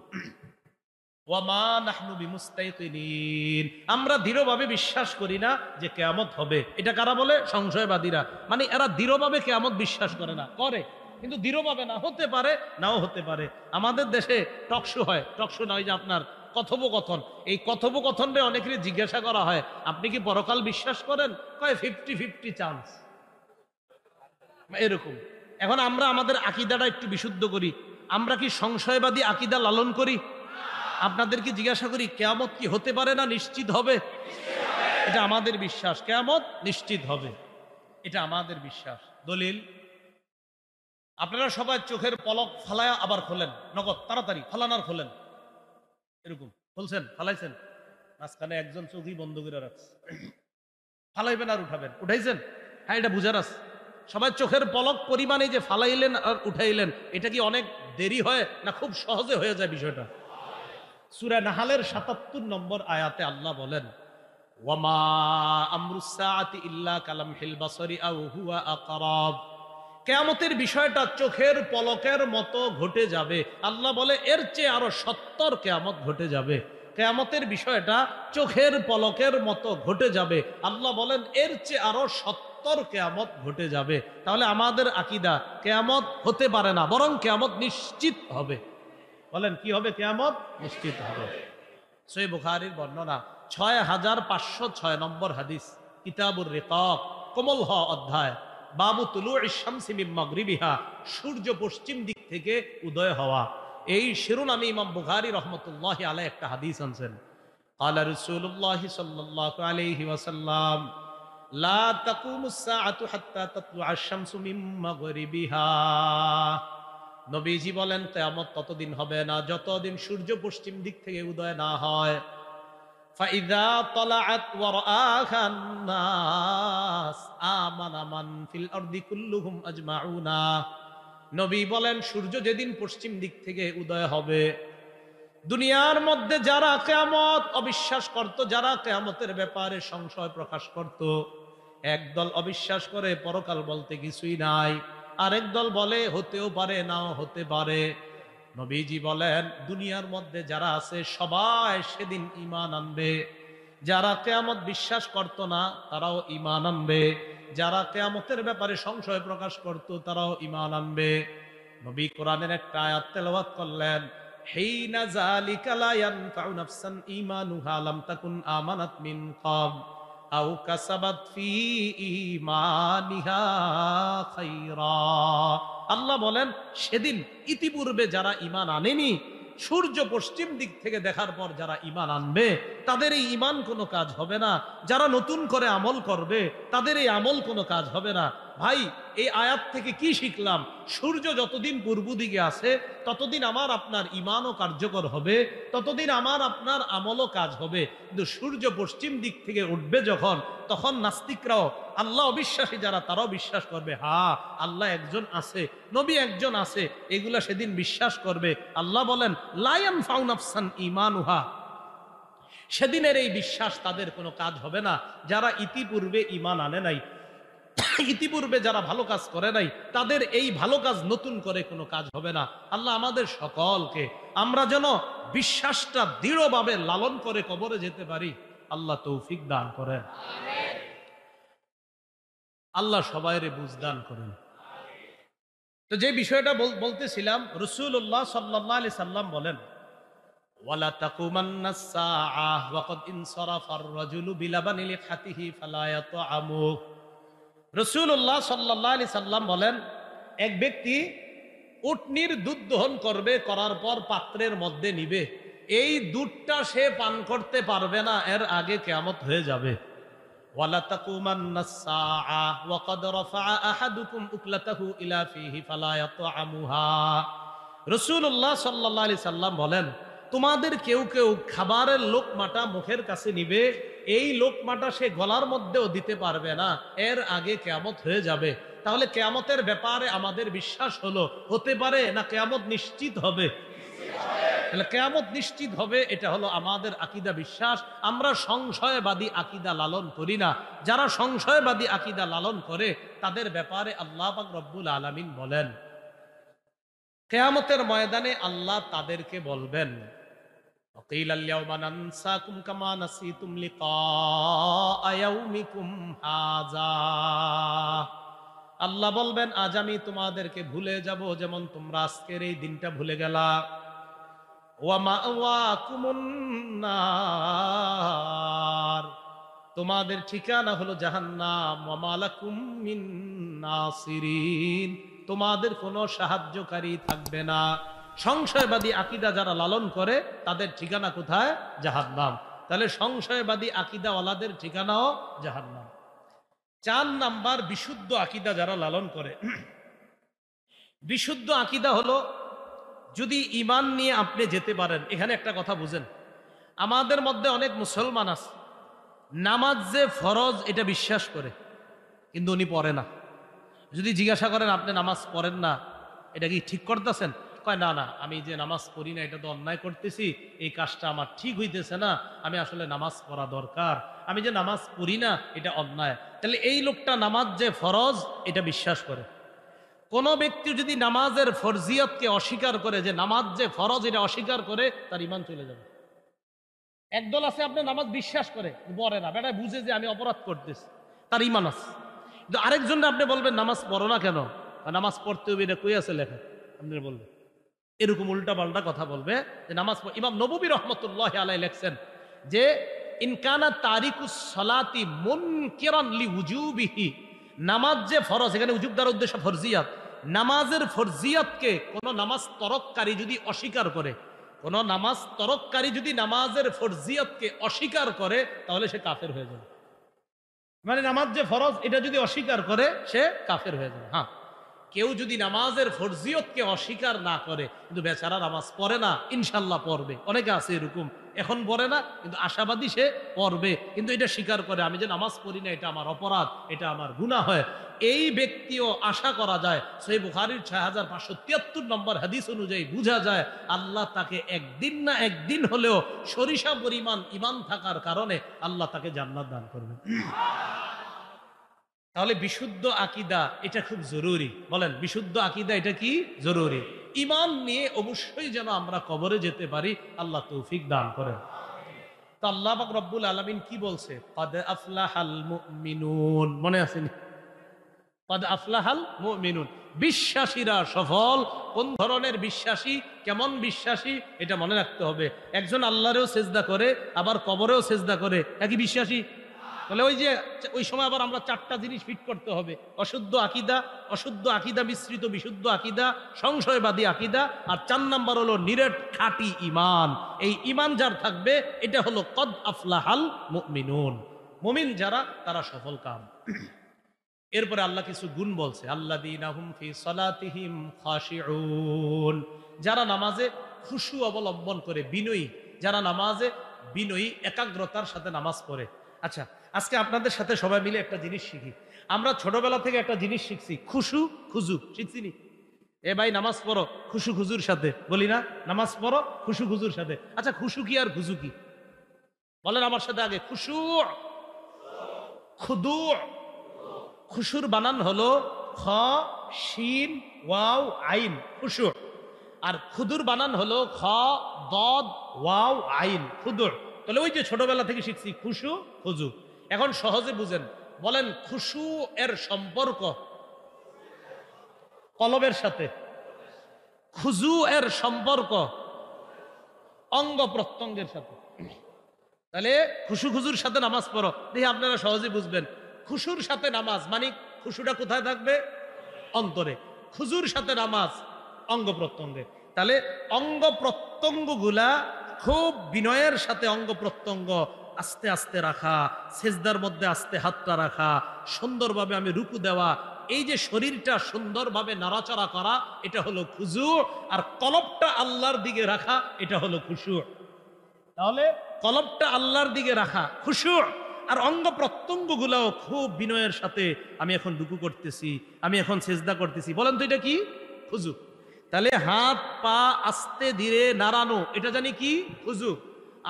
ওয়া মা নাহনু বিমুস্তাইকিনিন, আমরা দৃঢ়ভাবে বিশ্বাস করি না যে কিয়ামত হবে। এটা কারা বলে? সংশয়বাদীরা। মানে এরা দৃঢ়ভাবে কিয়ামত বিশ্বাস করে না, করে কিন্তু দৃঢ়ভাবে না, হতে পারে, নাও হতে পারে। আমাদের দেশে টকশো হয়, টকশো নয় যে আপনার কথোপকথন, এই কথোপকথনে অনেকেরই জিজ্ঞাসা করা হয় আপনি কি পরকাল বিশ্বাস করেন? কয় 50-50 চান্স, এরকম। এখন আমরা আমাদের আকীদাটা একটু বিশুদ্ধ করি। আমরা কি সংশয়বাদী আকীদা লালন করি? আপনাদেরকে জিজ্ঞাসা করি কিয়ামত কি হতে পারে না নিশ্চিত হবে? এটা আমাদের বিশ্বাস, কিয়ামত নিশ্চিত হবে, এটা আমাদের বিশ্বাস। দলিল, আপনারা সবাই চোখের পলক ফালায়া আবার খোলেন, নগদ তাড়াতাড়ি ফালান আর খোলেন, এরকম খুলছেন, ফালাইছেন, মাঝখানে একজন চোখই বন্ধ করে রাখছে, ফালাইবেন আর উঠাবেন, উঠাইছেন, হ্যাঁ এটা বুঝার আছে। সবাই চোখের পলক পরিমাণে যে ফালাইলেন আর উঠাইলেন, এটা কি অনেক দেরি হয় না খুব সহজে হয়ে যায় বিষয়টা? সূরা নাহালের ৭৭ নম্বর আয়াতে আল্লাহ বলেন, ওয়ামা আমরুস সাআতি ইল্লা কালামহিল বাসরি আও হুয়া আকরাব। কিয়ামতের বিষয়টা চোখের পলকের মতো ঘটে যাবে। আল্লাহ বলে এর চেয়ে আরো 70 কিয়ামত ঘটে যাবে। কিয়ামতের বিষয়টা চোখের পলকের মতো ঘটে যাবে। আল্লাহ বলেন এর চেয়ে আরো 70 কিয়ামত ঘটে যাবে। তাহলে আমাদের আকীদা কিয়ামত হতে পারে না, বরং কিয়ামত নিশ্চিত হবে। বলেন কি হবে? কিয়ামত নিশ্চিত হবে। সহিহ বুখারীর বর্ণনা 6506 নম্বর হাদিস, কিতাবুর রিকাক, কোমল হ অধ্যায়, বাবু তুলুইশ শামসি মিন মাগরিবিহা, সূর্য পশ্চিম দিক থেকে উদয় হওয়া। এই শিরোনামে ইমাম বুখারী রাহমাতুল্লাহি আলাইহি একটা হাদিস আনছেন। ক্বালা রাসূলুল্লাহ সাল্লাল্লাহু আলাইহি ওয়াসাল্লাম লা তাকুমুস সাআতু হাত্তা তাতলুআশ শামসু মিন মাগরিবিহা। নবীজি বলেন কিয়ামত ততদিন হবে না যতদিন সূর্য পশ্চিম দিক থেকে উদয় না হয়। ফাইযা তালাআত ওয়া রাআহা আন-নাস আমানা মান ফিল আরদি কুল্লুহুম আজমাউনা। নবী বলেন সূর্য যেদিন পশ্চিম দিক থেকে উদয় হবে, দুনিয়ার মধ্যে যারা কিয়ামত অবিশ্বাস করত, যারা কিয়ামতের ব্যাপারে সংশয় প্রকাশ করত, একদল অবিশ্বাস করে পরকাল বলতে কিছুই নাই, আরেক দল বলে হতেও পারে নাও হতে পারে। নবীজি বলেন দুনিয়ার মধ্যে যারা আছে সবাই সেদিন ঈমান আনবে। যারা কিয়ামত বিশ্বাস করত না তারাও ঈমান আনবে, যারা কিয়ামতের ব্যাপারে সংশয় প্রকাশ করত তারাও ঈমান আনবে। নবী কোরআনের একটা আয়াত তেলাওয়াত করলেন, হিনা যালিকা লা ইয়ানফাউ নাফসান ঈমানুহা লাম তাকুন আমানাত মিন ক্বাব আও কাসাবাত ফি ঈমানিহা খায়রা। আল্লাহ বলেন সেদিন ইতিপূর্বে যারা ঈমান আনেনি, সূর্য পশ্চিম দিক থেকে দেখার পর যারা ঈমান আনবে তাদের এই ঈমান কোনো কাজ হবে না। যারা নতুন করে আমল করবে তাদের এই আমল কোনো কাজ হবে না। ভাই, এই আয়াত থেকে কি শিখলাম? সূর্য যতদিন পূর্ব দিকে আছে ততদিন আমার আপনার ঈমানও কার্যকর হবে, ততদিন আমার আপনার আমলও কাজ হবে। কিন্তু সূর্য পশ্চিম দিক থেকে উঠবে যখন, তখন নাস্তিকরাও, আল্লাহ অবিশ্বাসী যারা, তারাও বিশ্বাস করবে হ্যাঁ আল্লাহ একজন আছে, নবী একজন আছে, এগুলা সেদিন বিশ্বাস করবে। আল্লাহ বলেন লা ইয়ানফাউ নাফসান ঈমানুহা, সেদিনের এই বিশ্বাস তাদের কোনো কাজ হবে না। যারা ইতিপূর্বে ঈমান আনে নাই, ইতিপূর্বে যারা ভালো কাজ করে নাই, তাদের এই ভালো কাজ নতুন করে কোনো কাজ হবে না। আল্লাহ আমাদের সকলকে, আমরা যেন বিশ্বাসটা দৃঢ়ভাবে লালন করে কবরে যেতে পারি, আল্লাহ তৌফিক দান করেন। আল্লাহ সবাইরে বুঝদান করেন। তো যে বিষয়টা বলতেছিলাম, রাসূলুল্লাহ সাল্লাল্লাহু আলাইহি সাল্লাম বলেন ওয়ালা তাকুমান্নাস সাআহ ওয়া ক্বাদ ইনসারাফার রাজুলু বিলাবানি লিহাতিহি ফালা ইয়াতআমু। রাসূলুল্লাহ সাল্লাল্লাহু আলাইহি সাল্লাম বলেন এক ব্যক্তি উটনির দুধ দহন করবে, করার পর পাত্রের মধ্যে নিবে, এই দুধটা সে পান করতে পারবে না, এর আগে কিয়ামত হয়ে যাবে। ওয়ালা তাকুমান্নাস সাআহ ওয়া ক্বাদ রাফা'a আহাদুকুম উকলাতাহু ইলা ফিহি ফালা ইয়াতআমুহা। রাসূলুল্লাহ সাল্লাল্লাহু আলাইহি সাল্লাম বলেন তোমাদের কেউ কেউ খাবারের লোকমাটা মুখের কাছে নিবে, এই লোকমাটা সে গলার মধ্যেও দিতে পারবে না, এর আগে কিয়ামত হয়ে যাবে। তাহলে কিয়ামতের ব্যাপারে আমাদের বিশ্বাস হলো হতে পারে না কিয়ামত নিশ্চিত হবে? তাহলে কিয়ামত নিশ্চিত হবে, এটা হলো আমাদের আকীদা বিশ্বাস। আমরা সংশয়বাদী আকীদা লালন করি না। যারা সংশয়বাদী আকীদা লালন করে তাদের ব্যাপারে আল্লাহ পাক রব্বুল আলামিন বলেন কিয়ামতের ময়দানে আল্লাহ তাদেরকে বলবেন وقيل اليوم ننساكم كما نسيتم لقاء يومكم هذا। আল্লাহ বলবেন আজ আমি তোমাদেরকে ভুলে যাব যেমন তোমরা আজকের এই দিনটা ভুলে গেলা। ওয়া মাওয়াকুমুন নার, তোমাদের ঠিকানা হলো জাহান্নাম। ওয়া মালাকুম মিন নাসিরিন, তোমাদের কোনো সাহায্যকারী থাকবে না। সংশয়বাদী আকীদা যারা লালন করে তাদের ঠিকানা কোথায়? জাহান্নাম। তাহলে সংশয়বাদী আকীদাওয়ালাদের ঠিকানাও জাহান্নাম। 4 নাম্বার, বিশুদ্ধ আকীদা যারা লালন করে। বিশুদ্ধ আকীদা হলো যদি ঈমান নিয়ে আপনি যেতে পারেন। এখানে একটা কথা বুঝেন, আমাদের মধ্যে অনেক মুসলমান আছে নামাজ যে ফরজ এটা বিশ্বাস করে, কিন্তু উনি পড়ে না। যদি জিজ্ঞাসা করেন আপনি নামাজ পড়েন না, এটা কি ঠিক করতেছেন? কয় না না, আমি যে নামাজ পড়ি না এটা তো অন্যায় করতেছি, এই কাজটা আমার ঠিক হইতেছে না, আমি আসলে নামাজ পড়া দরকার, আমি যে নামাজ পড়ি না এটা অন্যায়। তাহলে এই লোকটা নামাজ যে ফরজ এটা বিশ্বাস করে। কোন ব্যক্তি যদি নামাজের ফরজিয়তকে অস্বীকার করে, যে নামাজ যে ফরজ এটা অস্বীকার করে, তার ঈমান চলে যাবে। একদল আছে আপনার নামাজ বিশ্বাস করে পড়ে না, বেটা বুঝে যে আমি অপরাধ করতেছি, তার ঈমান আছে। কিন্তু আরেকজন আপনি বলবেন নামাজ পড়ো না কেন, নামাজ পড়তে হবে এটা কই আছে লেখা, আপনি বলবেন এরকম উল্টা পাল্টা কথা বলবে যে নামাজ। ইমাম নববী রহমতুল্লাহ আলাইহি লেখছেন যে ইনকানা তারিকুস সালাতি মুনকিরান লিউজুবিহি, নামাজ যে ফরজ, এখানে উজুব দ্বারা উদ্দেশ্য ফরজিয়াত, নামাজের ফরজিয়াতকে কোন নামাজ তরককারী যদি অস্বীকার করে, কোন নামাজ তরককারী যদি নামাজের ফরজিয়াতকে অস্বীকার করে, তাহলে সে কাফের হয়ে যাবে। মানে নামাজ যে ফরজ এটা যদি অস্বীকার করে সে কাফের হয়ে যাবে। হ্যাঁ, কেউ যদি নামাজের ফরজিয়তকে অস্বীকার না করে, কিন্তু বেচারা নামাজ পড়ে না, ইনশাল্লাহ পড়বে, অনেকে আছে এরকম, এখন পড়ে না কিন্তু আশাবাদী সে পড়বে, কিন্তু এটা স্বীকার করে আমি যে নামাজ পড়ি না এটা আমার অপরাধ, এটা আমার গুনাহ হয়, এই ব্যক্তিও আশা করা যায় সহিহ বুখারীর 6573 নম্বর হাদিস অনুযায়ী বোঝা যায় আল্লাহ তাকে একদিন না একদিন হলেও সরিষা পরিমাণ ঈমান থাকার কারণে আল্লাহ তাকে জান্নাত দান করবে। তাহলে বিশুদ্ধ আকীদা এটা খুব জরুরি। বলেন বিশুদ্ধ আকীদা এটা কি জরুরি? ঈমান নিয়ে অবশ্যই যেন আমরা কবরে যেতে পারি, আল্লাহ তৌফিক দান করেন। তো আল্লাহ পাক রব্বুল আলামিন কি বলছে? ক্বাদ আফলাহাল মুমিনুন, মনে আছে নি? ক্বাদ আফলাহাল মুমিনুন, বিশ্বাসীরা সফল। কোন ধরনের বিশ্বাসী, কেমন বিশ্বাসী এটা মনে রাখতে হবে। একজন আল্লাহরেও সেজদা করে আবার কবরেও সেজদা করে, একই বিশ্বাসী? তাহলে ওই যে ওই সময় আবার আমরা চারটা জিনিস ফিট করতে হবে: অশুদ্ধ আকীদা, অশুদ্ধ আকীদা মিশ্রিত বিশুদ্ধ আকীদা, সংশয়বাদী আকীদা, আর 4 নাম্বার হলো নিরেট খাঁটি ঈমান। এই ঈমান যার থাকবে এটা হলো কদ আফলাহাল মুমিনুন, মুমিন যারা তারা সফল কাম। এরপরে আল্লাহ কিছু গুণ বলছে, আল্লাযীনা হুম ফি সালাতিহিম খাশিউন, যারা নামাজে খুশু অবলম্বন করে, বিনয়ী, যারা নামাজে বিনয়ী একাগ্রতার সাথে নামাজ পড়ে। আচ্ছা, আজকে আপনাদের সাথে সবাই মিলে একটা জিনিস শিখি। আমরা ছোটবেলা থেকে একটা জিনিস শিখছি, খুশু খুজু, শিখছি নি? এ ভাই নামাজ পড়ো খুশু খুজুর সাথে, বলি না? নামাজ পড়ো খুশু খুজুর সাথে। আচ্ছা, খুশু কি আর খুজু কি বলেন আমার সাথে আগে। খুশু, খুদু। খুশুর বানান হলো খ শিন ওয়াও আইন, খুশু। আর খুদুর বানান হলো খ দদ ওয়াও আইন, খুদুর। তাহলে ওই যে ছোটবেলা থেকে শিখছি খুশু খুজু। এখন সহজে বুঝেন, বলেন খুশু এর সম্পর্ক কলবের সাথে, খুজু এর সম্পর্ক অঙ্গ প্রত্যঙ্গের সাথে। তাহলে খুশু খুজুর সাথে নামাজ পড়ো, দেখি আপনারা সহজে বুঝবেন। খুশুর সাথে নামাজ মানে খুশুটা কোথায় থাকবে? অন্তরে। খুজুর সাথে নামাজ অঙ্গ প্রত্যঙ্গে। তাহলে অঙ্গ প্রত্যঙ্গ গুলা খুব বিনয়ের সাথে অঙ্গ প্রত্যঙ্গ আস্তে আস্তে রাখা, সেজদার মধ্যে আস্তে হাতটা রাখা, সুন্দরভাবে আমি রুকু দেওয়া, এই যে শরীরটা সুন্দরভাবে নাড়াচাড়া করা, এটা হলো খুজু। আর কলবটা আল্লাহর দিকে রাখা, এটা হলো খুশু। তাহলে কলবটা আল্লাহর দিকে রাখা খুশু, আর অঙ্গ প্রত্যঙ্গ গুলাও খুব বিনয়ের সাথে আমি এখন রুকু করতেছি, আমি এখন সেজদা করতেছি। বলেন তো এটা কি? খুজু। তাহলে হাত পা আস্তে ধীরে নাড়ানো, এটা জানি কি? খুজু।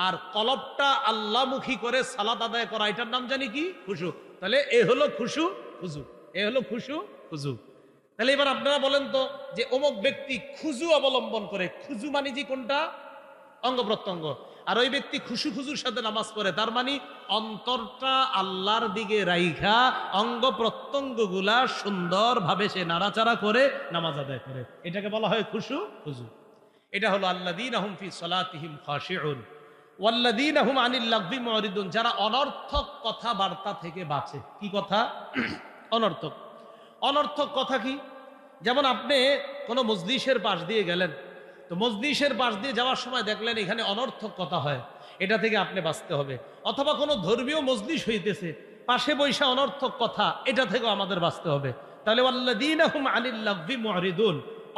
আর কলবটা আল্লাহমুখী করে সালাত আদায় করা, এটার নাম জানি কি? খুশু। তাহলে এ হলো খুশু খুজু, এ হলো খুশু খুজু। তাহলে এবার আপনারা বলেন তো যে অমুক ব্যক্তি খুজু অবলম্বন করে, খুজু মানে যে কোনটা? অঙ্গ প্রত্যঙ্গ। আর ওই ব্যক্তি খুশু খুজুর সাথে নামাজ পড়ে, তার মানে অন্তরটা আল্লাহর দিকে রাইখা অঙ্গ প্রত্যঙ্গ গুলা সুন্দরভাবে সে নাড়াচাড়া করে নামাজ আদায় করে, এটাকে বলা হয় খুশু খুজু। এটা হলো আল্লাযীনা হুম ফি সালাতিহিম খাশিউন ওয়াল্লাযীনা হুম আনিল লাগবি মুরিদুন, যারা অনর্থক কথাবার্তা থেকে বাঁচে। কি কথা? অনর্থক। অনর্থক কথা কি? যেমন আপনি কোনো মজলিসের পাশ দিয়ে গেলেন, তো মজলিসের পাশ দিয়ে যাওয়ার সময় দেখলেন এখানে অনর্থক কথা হয়, এটা থেকে আপনি বাঁচতে হবে। অথবা কোনো ধর্মীয় মজলিস হইতেছে, পাশে বৈশা অনর্থক কথা, এটা থেকেও আমাদের বাঁচতে হবে। তাহলে ওয়াল্লাযীনা হুম আনিল লাগবি মুরিদুন,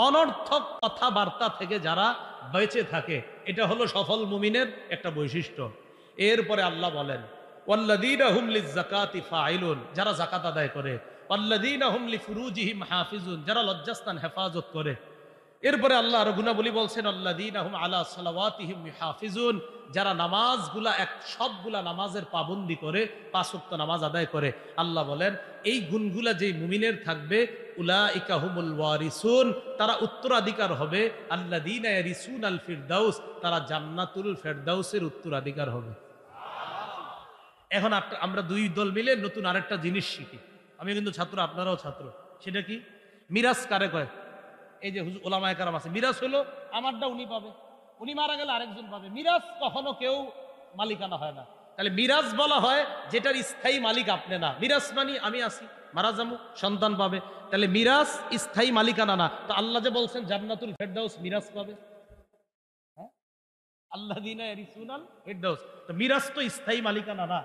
অনর্থক কথাবার্তা থেকে যারা বেঁচে থাকে, এটা হলো সফল মুমিনের একটা বৈশিষ্ট্য। এরপরে আল্লাহ বলেন ওয়াল্লাযীনা হুম লিয-যাকাতি ফাইলুন, যারা যাকাত আদায় করে। ওয়াল্লাযীনা হুম লিফুরুজিহিম হাফিজুন, যারা লজ্জাস্থান হেফাজত করে। এরপরে আল্লাহ আরো গুণাবলী বলছেন, আল্লাযীনা হুম আলা সালাওয়াতিহিম ইউহাফিজুন, যারা নামাজগুলা সবগুলা নামাজের পাবন্দি করে, 5 ওয়াক্ত নামাজ আদায় করে। আল্লাহ বলেন এই গুণগুলা যেই মুমিনের থাকবে, উলাইকা হুমুল ওয়ারিসুন, তারা উত্তরাধিকার হবে, আল্লাযীনা ইয়ারিসুনাল ফিরদাউস, তারা জান্নাতুল ফেরদাউসের উত্তরাধিকার হবে। এখন আমরা দুই দল মিলে নতুন আরেকটা জিনিস শিখি। আমি কিন্তু ছাত্র, আপনারাও ছাত্র। সেটা কি? মিরাজ কারে কয়? এই যে ওলামায়ে কেরাম আছে, মিরাজ হলো আমারটা উনি পাবে, উনি মারা গেলে আরেকজন পাবে। মিরাজ কখনো কেউ মালিকানা হয় না। তাহলে মিরাজ বলা হয় যেটার স্থায়ী মালিক আপনি না। মিরাজ মানে আমি আসি, মারা যাবো, সন্তান পাবে। তাহলে মিরাজ স্থায়ী মালিকানা না। তো আল্লাহ যে বলছেন জান্নাতুল ফেরদাউস মিরাজ পাবে, হ্যাঁ, আল্লাযীনা ইয়ারিসুনাল ফিরদাউস, তো মিরাজ তো স্থায়ী মালিকানা না।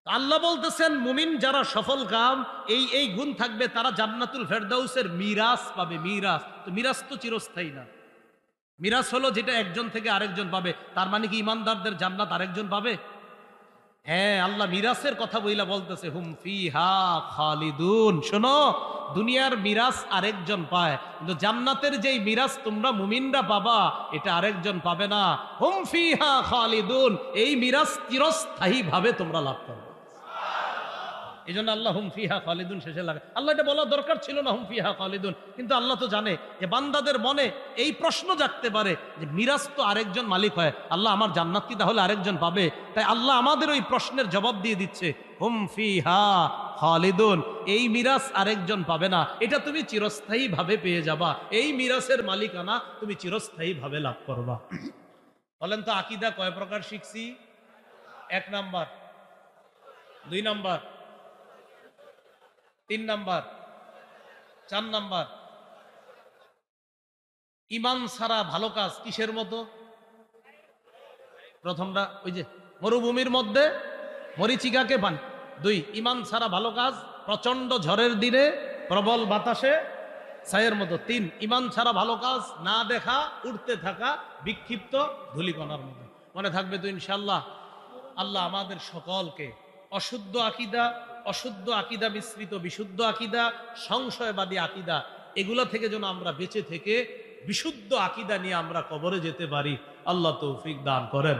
আল্লাহ বলতেছেন মুমিন যারা সফল কাম, এই গুণ থাকবে, তারা জান্নাতুল ফেরদাউসের মিরাস পাবে। মিরাস তো, মিরাস তো চিরস্থায়ী না। মিরাস হলো যেটা একজন থেকে আরেকজন পাবে। তার মানে কি ইমানদারদের জান্নাত আরেকজন পাবে? হ্যাঁ, আল্লাহ মিরাসের কথা বইলা বলতেছে হুম ফিহা খালিদুন। শোনো, দুনিয়ার মিরাস আরেকজন পায়, কিন্তু জান্নাতের যেই মিরাস তোমরা মুমিনরা পাবা, এটা আরেকজন পাবে না। হুম ফিহা খালিদুন, এই মিরাস চিরস্থায়ী ভাবে তোমরা লাভ করবে। এই জন্য আল্লাহ হুম ফিহা খালিদুন শেষে লাগে। আল্লাহ এটা বলার দরকার ছিল না হুম ফিহা খালিদুন, কিন্তু আল্লাহ তো জানে যে বান্দাদের মনে এই প্রশ্ন জাগতে পারে যে মিরাজ তো আরেকজন মালিক হয়, আল্লাহ আমার জান্নাত কি তাহলে আরেকজন পাবে? তাই আল্লাহ আমাদের ওই প্রশ্নের জবাব দিয়ে দিচ্ছে হুম ফিহা খালিদুন, এই মিরাজ আরেকজন পাবে না, এটা তুমি চিরস্থায়ী ভাবে পেয়ে যাবা। এই মিরাজের মালিকানা তুমি চিরস্থায়ী ভাবে লাভ করবা। বলেন তো আকীদা কয় প্রকার শিখছি? 1 নাম্বার, 2 নাম্বার, 3 নাম্বার, 4 নাম্বার। ইমান ছাড়া ভালো কাজ কিসের মতো? প্রথমটা ওই যে মরুভূমির মধ্যে মরিচিকাকে পানি। 2, ইমান ছাড়া ভালো কাজ প্রচন্ড ঝড়ের দিনে প্রবল বাতাসে ছায়ের মতো। 3, ইমান ছাড়া ভালো কাজ না দেখা উঠতে থাকা বিক্ষিপ্ত ধূলিকণার মতো। মনে থাকবে তো ইনশাআল্লাহ? আল্লাহ আমাদের সকলকে অশুদ্ধ আকীদা মিশ্রিত বিশুদ্ধ আকীদা, সংশয়বাদী আকীদা, এগুলা থেকে যেন আমরা বেঁচে থেকে বিশুদ্ধ আকীদা নিয়ে আমরা কবরে যেতে পারি। আল্লাহ তৌফিক দান করেন।